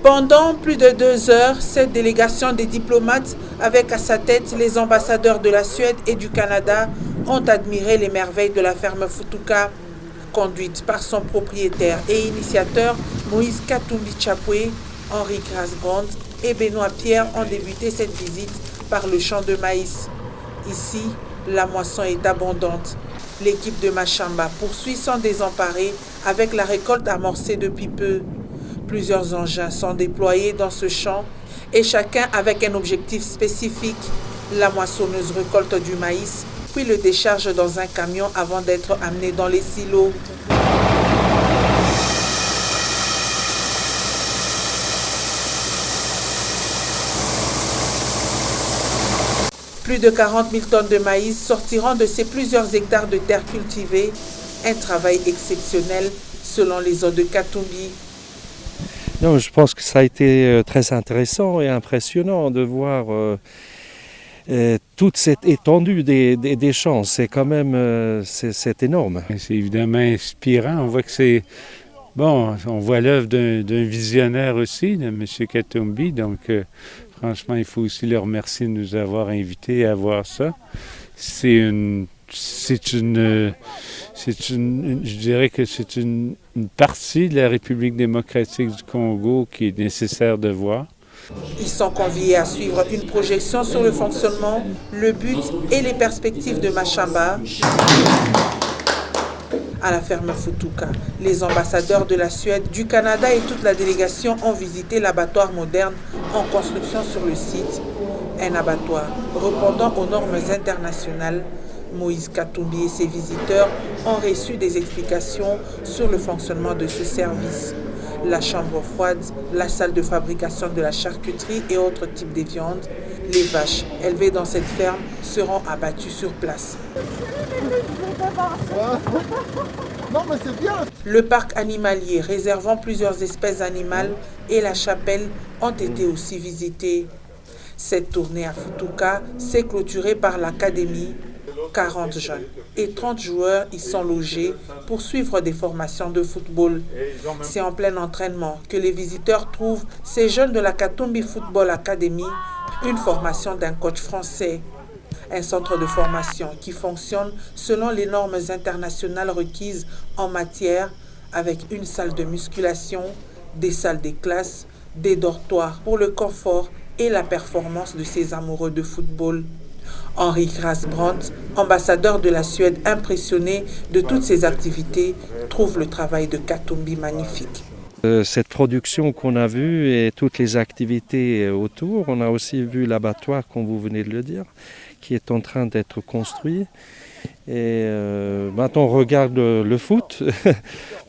Pendant plus de 2 heures, cette délégation des diplomates, avec à sa tête les ambassadeurs de la Suède et du Canada, ont admiré les merveilles de la ferme Futuka. Conduite par son propriétaire et initiateur Moïse Katumbi Chapwe, Henri Grasbrand et Benoît Pierre ont débuté cette visite par le champ de maïs. Ici, la moisson est abondante. L'équipe de Machamba poursuit sans désemparer avec la récolte amorcée depuis peu. Plusieurs engins sont déployés dans ce champ et chacun avec un objectif spécifique. La moissonneuse récolte du maïs, puis le décharge dans un camion avant d'être amené dans les silos. Plus de 40 000 tonnes de maïs sortiront de ces plusieurs hectares de terre cultivée. Un travail exceptionnel selon les eaux de Katumbi. Non, je pense que ça a été très intéressant et impressionnant de voir toute cette étendue des champs. C'est quand même c'est énorme. C'est évidemment inspirant. On voit que c'est bon. On voit l'œuvre d'un visionnaire aussi, de M. Katumbi. Donc, franchement, il faut aussi le remercier de nous avoir invités à voir ça. Je dirais que c'est une partie de la République démocratique du Congo qui est nécessaire de voir. Ils sont conviés à suivre une projection sur le fonctionnement, le but et les perspectives de Machamba. À la ferme Futuka, les ambassadeurs de la Suède, du Canada et toute la délégation ont visité l'abattoir moderne en construction sur le site. Un abattoir répondant aux normes internationales. Moïse Katumbi et ses visiteurs ont reçu des explications sur le fonctionnement de ce service. La chambre froide, la salle de fabrication de la charcuterie et autres types de viandes. Les vaches élevées dans cette ferme seront abattues sur place. Le parc animalier réservant plusieurs espèces animales et la chapelle ont été aussi visités. Cette tournée à Futuka s'est clôturée par l'académie. 40 jeunes et 30 joueurs y sont logés pour suivre des formations de football. C'est en plein entraînement que les visiteurs trouvent ces jeunes de la Katumbi Football Academy, une formation d'un coach français. Un centre de formation qui fonctionne selon les normes internationales requises en matière, avec une salle de musculation, des salles de classe, des dortoirs pour le confort et la performance de ces amoureux de football. Henri Grasbrand, ambassadeur de la Suède impressionné de toutes ces activités, trouve le travail de Katumbi magnifique. Cette production qu'on a vue et toutes les activités autour, on a aussi vu l'abattoir, comme vous venez de le dire, qui est en train d'être construit. Et maintenant on regarde le foot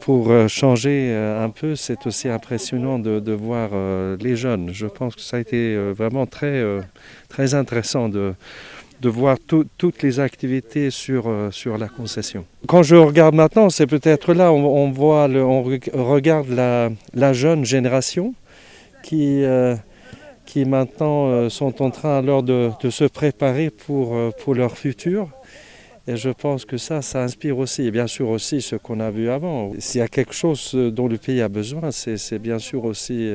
pour changer un peu. C'est aussi impressionnant de voir les jeunes. Je pense que ça a été vraiment très intéressant de voir toutes les activités sur la concession. Quand je regarde maintenant, c'est peut-être là on regarde la jeune génération qui maintenant sont en train alors de se préparer pour leur futur. Et je pense que ça inspire aussi, et bien sûr aussi ce qu'on a vu avant. S'il y a quelque chose dont le pays a besoin, c'est bien sûr aussi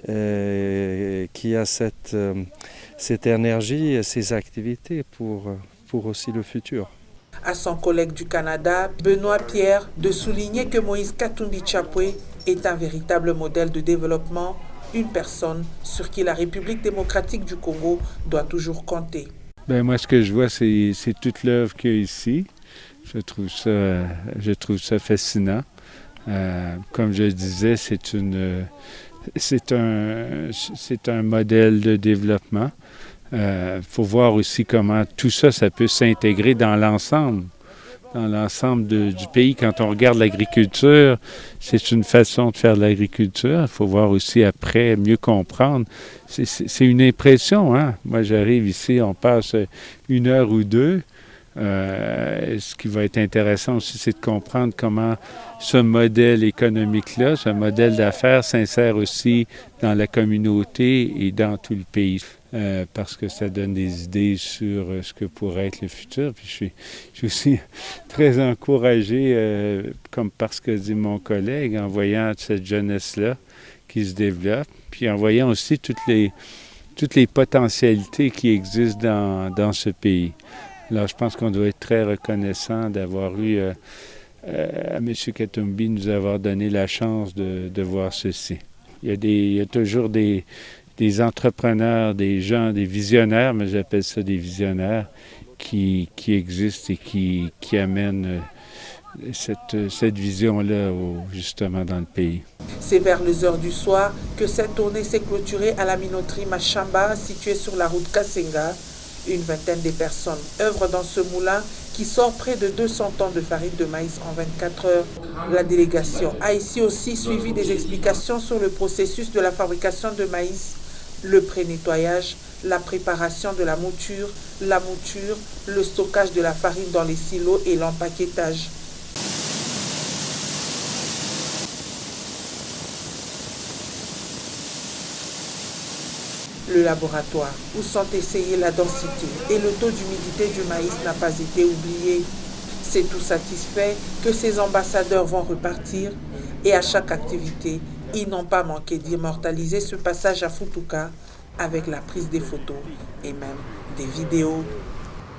qu'il y a cette énergie et ces activités pour aussi le futur. À son collègue du Canada, Benoît Pierre, de souligner que Moïse Katumbi Chapwe est un véritable modèle de développement, une personne sur qui la République démocratique du Congo doit toujours compter. Bien, moi, ce que je vois, c'est toute l'œuvre qu'il y a ici. Je trouve ça fascinant. Comme je le disais, c'est un modèle de développement. Faut voir aussi comment tout ça peut s'intégrer dans l'ensemble du pays. Quand on regarde l'agriculture, c'est une façon de faire de l'agriculture. Il faut voir aussi après, mieux comprendre. C'est une impression, hein? Moi, j'arrive ici, on passe 1 heure ou 2. Ce qui va être intéressant aussi, c'est de comprendre comment ce modèle économique-là, ce modèle d'affaires s'insère aussi dans la communauté et dans tout le pays. parce que ça donne des idées sur ce que pourrait être le futur. Puis je suis aussi très encouragé, comme parce que dit mon collègue, en voyant cette jeunesse-là qui se développe, puis en voyant aussi toutes les potentialités qui existent dans ce pays. Alors, je pense qu'on doit être très reconnaissant d'avoir eu à M. Katumbi nous avoir donné la chance de voir ceci. Il y a toujours des entrepreneurs, des gens, des visionnaires, mais j'appelle ça des visionnaires, qui existent et qui amènent cette vision-là justement dans le pays. C'est vers les heures du soir que cette tournée s'est clôturée à la minoterie Machamba, située sur la route Kasenga. Une vingtaine de personnes œuvrent dans ce moulin qui sort près de 200 tonnes de farine de maïs en 24 heures. La délégation a ici aussi suivi des explications sur le processus de la fabrication de maïs, le pré-nettoyage, la préparation de la mouture, le stockage de la farine dans les silos et l'empaquetage. Le laboratoire où sont essayés la densité et le taux d'humidité du maïs n'a pas été oublié. C'est tout satisfait que ces ambassadeurs vont repartir et à chaque activité, ils n'ont pas manqué d'immortaliser ce passage à Futuka avec la prise des photos et même des vidéos.